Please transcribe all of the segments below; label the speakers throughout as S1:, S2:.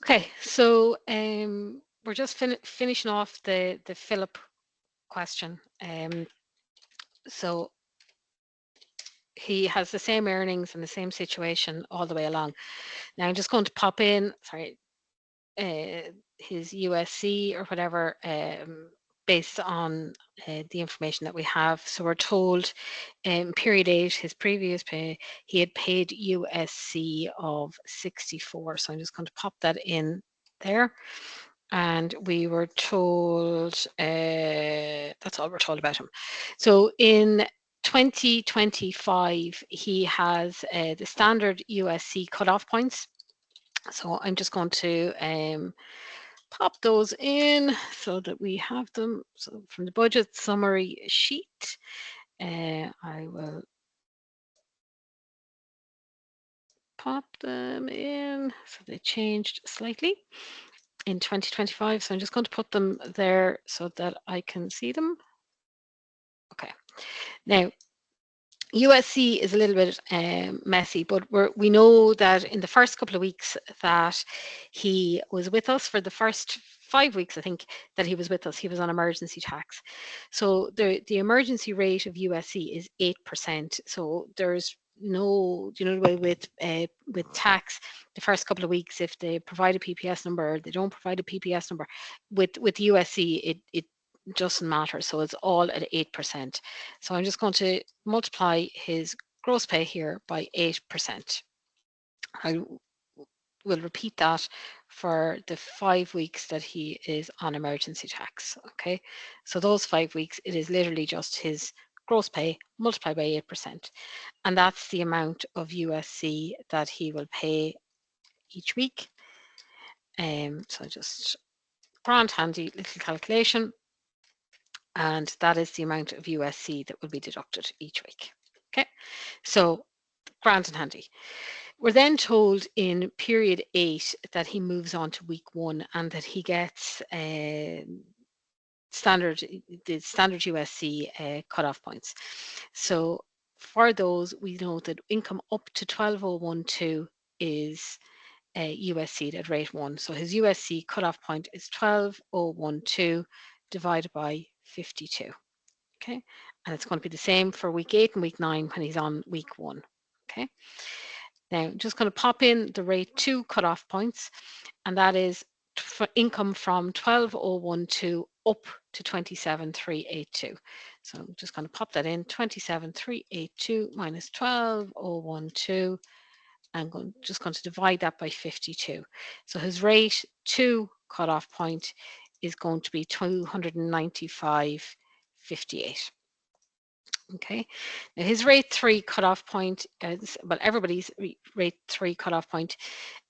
S1: Okay, so we're just finishing off the Philip question. So he has the same earnings and the same situation all the way along. Now I'm just going to pop in, sorry, his USC or whatever, based on the information that we have. So we're told period 8, his previous pay, he had paid USC of 64. So I'm just going to pop that in there. And we were told, that's all we're told about him. So in 2025, he has the standard USC cutoff points. So I'm just going to pop those in so that we have them. So from the budget summary sheet, I will pop them in. So they changed slightly in 2025. So I'm just going to put them there so that I can see them. Okay. Now, USC is a little bit messy, but we know that in the first couple of weeks that he was with us, for the first 5 weeks, I think, that he was with us, he was on emergency tax. So the emergency rate of USC is 8%. So there's no, you know, with tax, the first couple of weeks, if they provide a PPS number or they don't provide a PPS number, with USC, it doesn't matter. So it's all at 8%. So I'm just going to multiply his gross pay here by 8%. I will repeat that for the 5 weeks that he is on emergency tax. Okay, so those 5 weeks, it is literally just his gross pay multiplied by 8%. And that's the amount of USC that he will pay each week. So just grand handy little calculation. And that is the amount of USC that will be deducted each week. Okay, so grand and handy. We're then told in period 8 that he moves on to week 1 and that he gets the standard USC cutoff points. So for those, we know that income up to 12012 is USC at rate 1. So his USC cutoff point is 12012 divided by 52. Okay, and it's going to be the same for week 8 and week 9 when he's on week 1. Okay, now I'm just going to pop in the rate 2 cutoff points, and that is income from 12012 up to 27382. So I'm just going to pop that in, 27382 minus 12012, and I'm just going to divide that by 52. So his rate 2 cutoff point is going to be 295.58. Okay, now his rate 3 cutoff point is, well, everybody's rate 3 cutoff point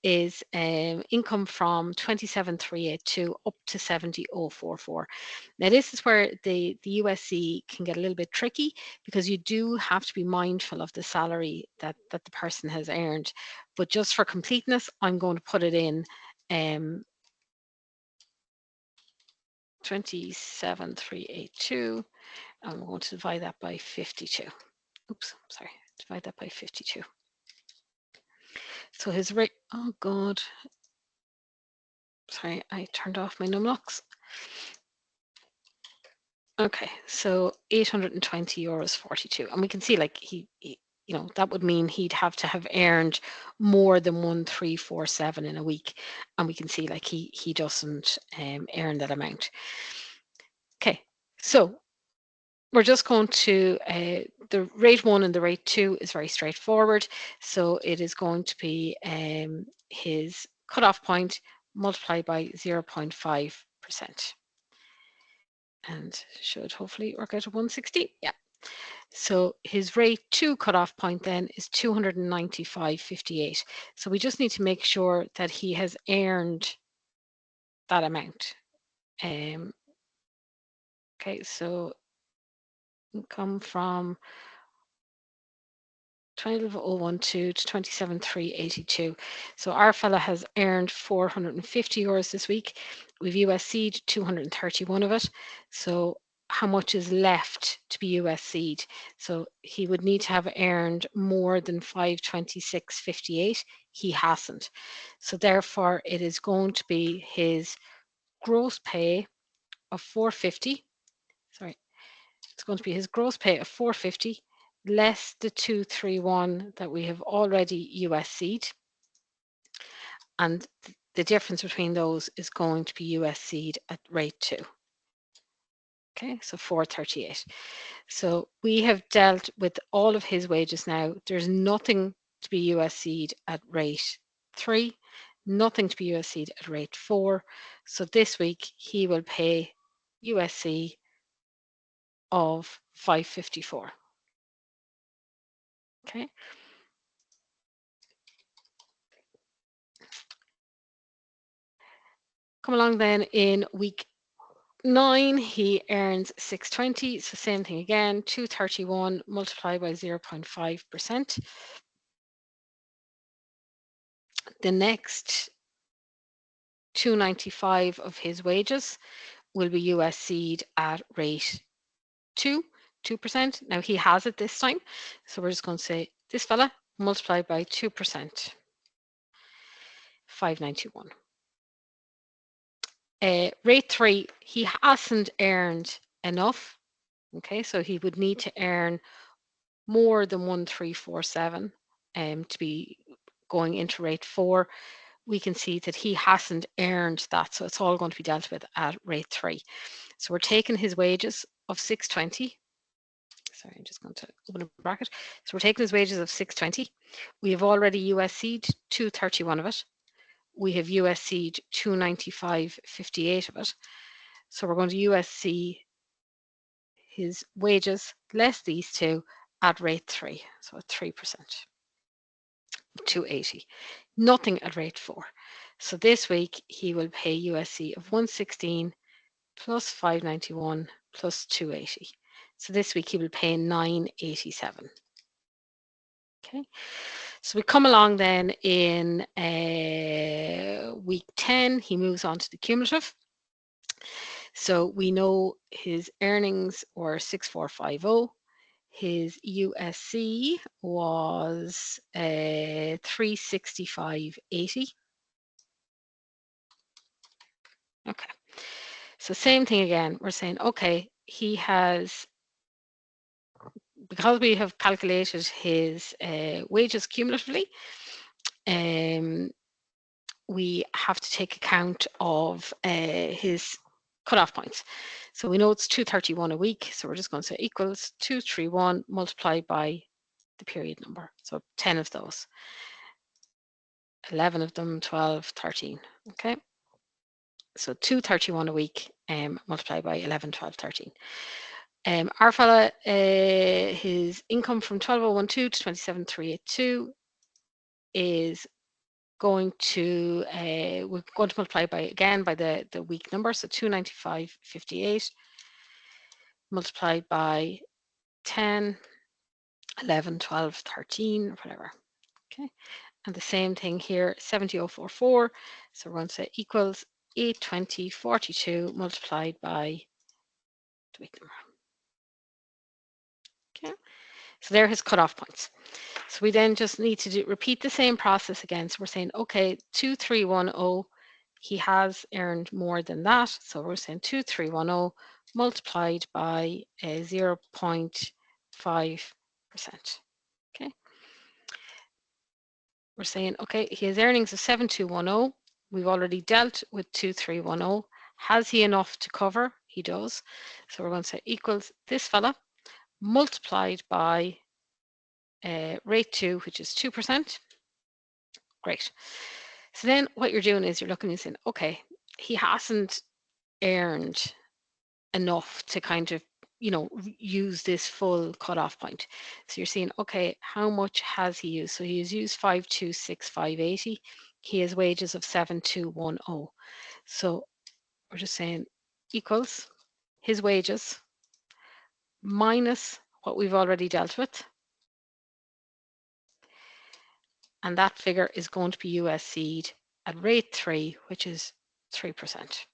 S1: is income from 27382 up to 70044. Now this is where the USC can get a little bit tricky, because you do have to be mindful of the salary that the person has earned. But just for completeness, I'm going to put it in 27382. I'm going to divide that by 52. Oops, sorry, divide that by 52. So his rate, oh God, sorry, I turned off my numlocks. Okay, so 820 euros 42. And we can see, like, he you know, that would mean he'd have to have earned more than 1347 in a week. And we can see, like, he doesn't earn that amount. Okay, so we're just going to, the rate 1 and the rate 2 is very straightforward. So it is going to be his cutoff point multiplied by 0.5%. And should hopefully work out at 160. Yeah. So his rate 2 cutoff point then is 295.58. So we just need to make sure that he has earned that amount. Okay, so income from 12012 to 27382. So our fella has earned 450 euros this week. We've USC'd 231 of it. So how much is left to be USC'd. So he would need to have earned more than 526.58. He hasn't. So therefore, it is going to be his gross pay of 450. Sorry, it's going to be his gross pay of 450 less the 231 that we have already USC'd. And the difference between those is going to be USC'd at rate 2. Okay, so 438. So we have dealt with all of his wages now. There's nothing to be USC'd at rate 3, nothing to be USC'd at rate 4. So this week he will pay USC of 554. Okay. Come along then in week 9, he earns 620. So same thing again, 231 multiplied by 0.5%. The next 295 of his wages will be USC'd at rate 2%. Now he has it this time. So we're just going to say this fella multiplied by 2%, 591. Rate 3, he hasn't earned enough. Okay, so he would need to earn more than 1347 to be going into rate 4. We can see that he hasn't earned that, so it's all going to be dealt with at rate 3. So we're taking his wages of 620. Sorry, I'm just going to open a bracket. So we're taking his wages of 620. We have already USC'd 231 of it. We have USC'd 295.58 of it. So we're going to USC his wages less these two at rate 3, so at 3%, 280. Nothing at rate 4. So this week he will pay USC of 116 plus 591 plus 280. So this week he will pay 987. Okay, so we come along then in week 10, he moves on to the cumulative. So we know his earnings were 6450. His USC was 365.80. Okay, so same thing again. We're saying, okay, he has, because we have calculated his wages cumulatively, we have to take account of his cutoff points. So we know it's 231 a week, so we're just going to say equals 231 multiplied by the period number. So 10 of those, 11 of them, 12, 13. Okay, so 231 a week multiplied by 11, 12, 13. Our fella, his income from 12,012 to 27,382 is going to, we're going to multiply by, again, by the week number, so 295.58 multiplied by 10, 11, 12, 13, or whatever. Okay, and the same thing here, 70,044, so we're going to say equals 820.42 multiplied by the week number. Okay, so there are his cutoff points. So we then just need to repeat the same process again. So we're saying, okay, 2310, he has earned more than that. So we're saying 2310 multiplied by 0.5%. Okay. We're saying, okay, his earnings of 7210. We've already dealt with 2310. Has he enough to cover? He does. So we're going to say equals this fella multiplied by rate 2, which is 2%. Great. So then what you're doing is you're looking and saying, okay, he hasn't earned enough to kind of, you know, use this full cutoff point. So you're saying, okay, how much has he used? So he has used 526,580. He has wages of 7210. So we're just saying equals his wages minus what we've already dealt with. And that figure is going to be USC'd at rate 3, which is 3%.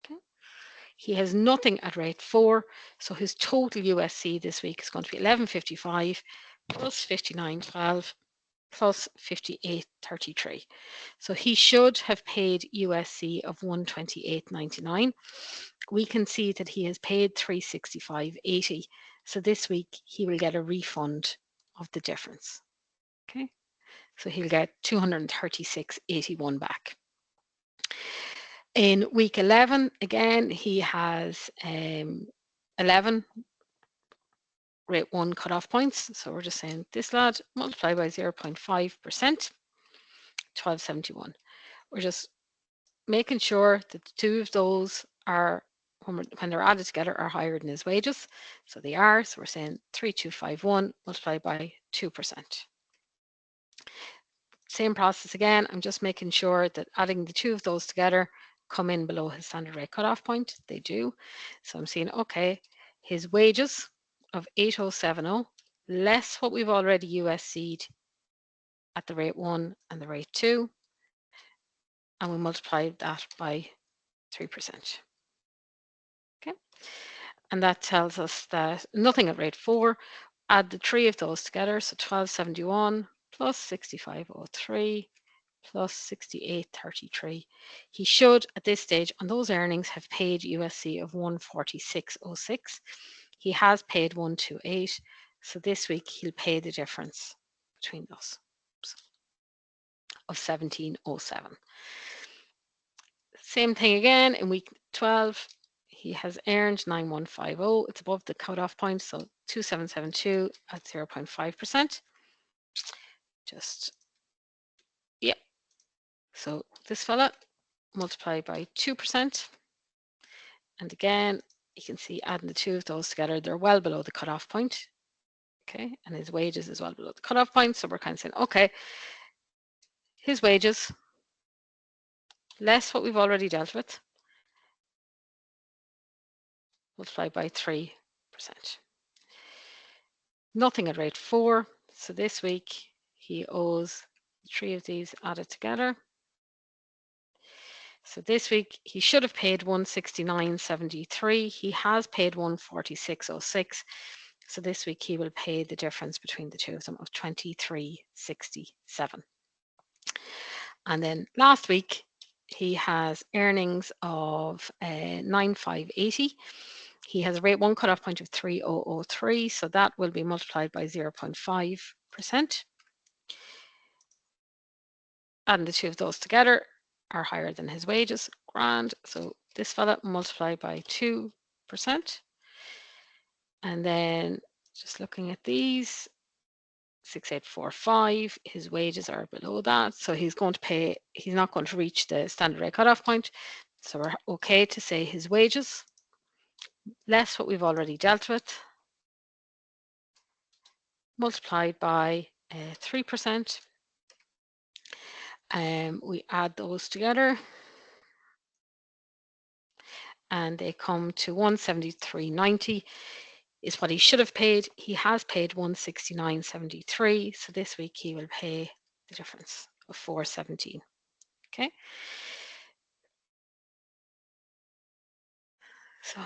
S1: Okay. He has nothing at rate 4, so his total USC this week is going to be 1155 plus 5912 plus 5833. So he should have paid USC of 128.99. We can see that he has paid 365.80. So this week he will get a refund of the difference. Okay, so he'll get 236.81 back. In week 11, again, he has 11 rate 1 cutoff points. So we're just saying this lad multiply by 0.5%, 1271. We're just making sure that the two of those are, when they're added together, are higher than his wages. So they are. So we're saying 3251 multiplied by 2%. Same process again. I'm just making sure that adding the two of those together come in below his standard rate cutoff point. They do. So I'm seeing, okay, his wages of 8070 less what we've already USC'd at the rate 1 and the rate 2, and we multiply that by 3%. Okay, and that tells us that nothing at rate 4. Add the three of those together, so 1271 plus 6503 plus 6833. He should, at this stage, on those earnings, have paid USC of 146.06. He has paid 128, so this week he'll pay the difference between those of 1707. Same thing again in week 12. He has earned 9150. It's above the cutoff point, so 2772 at 0.5%. Just, yeah. So this fella multiplied by 2%. And again, you can see adding the two of those together, they're well below the cutoff point. Okay, and his wages is well below the cutoff point. So we're kind of saying, okay, his wages less what we've already dealt with, multiplied by 3%. Nothing at rate 4. So this week he owes three of these added together. So this week he should have paid 169.73. He has paid 146.06. So this week he will pay the difference between the two of them of 23.67. And then last week he has earnings of 9580. He has a rate 1 cutoff point of 3003, so that will be multiplied by 0.5%. Adding the two of those together are higher than his wages. Grand. So this fella multiplied by 2%. And then just looking at these, 6845, his wages are below that. So he's going to pay, he's not going to reach the standard rate cutoff point. So we're okay to say his wages less what we've already dealt with, multiplied by 3%. We add those together and they come to 173.90 is what he should have paid. He has paid 169.73, so this week he will pay the difference of 417. Okay, so